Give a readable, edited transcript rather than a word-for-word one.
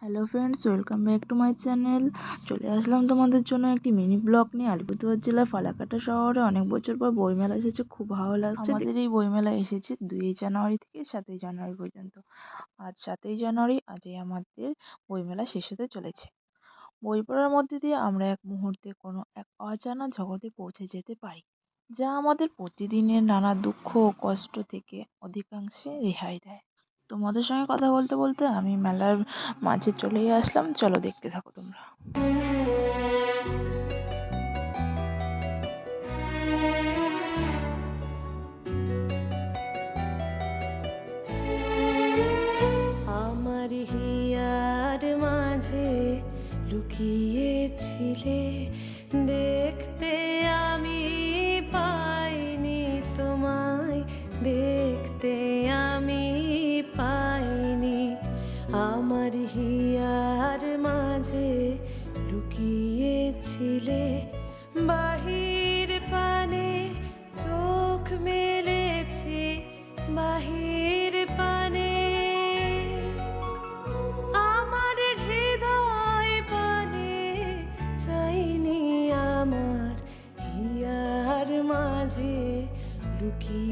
Hello friends, welcome back to my channel. চলে আসলাম তোমাদের জন্য একটি মিনি ব্লগ নিয়ে। আলিপুরদুয়ার জেলার ফালাকাটা শহরে অনেক বছর পর বইমেলা এসেছে, খুব ভালো লাগছে। আমাদের এই বইমেলা এসেছে 2 জানুয়ারি থেকে 7 জানুয়ারি পর্যন্ত। আজ 7 জানুয়ারি, আজই আমাদের বইমেলা শেষ হতে চলেছে। বই পড়ার মধ্যে দিয়ে আমরা এক মুহূর্তে কোনো এক অজানা জগতে পৌঁছে যেতে পারি, যা আমাদের প্রতিদিনের নানা দুঃখ ও কষ্ট থেকে অধিকাংশে রেহাই দেয়। তোমাদের সঙ্গে কথা বলতে বলতে আমি মেলার মাঝে চলেই আসলাম। চলো, দেখতে থাকো তোমরা। আমার হিয়ার মাঝে লুকিয়েছিলে, দেখতে আমি পাইনি তোমায়, দেখতে আমি পাইনি। আমার হিয়ার মাঝে লুকিয়েছিলে, বাহির পানে চোখ মেলেছি, বাহির পানে আমার হৃদয় পানে চাইনি। আমার হিয়ার মাঝে লুকিয়ে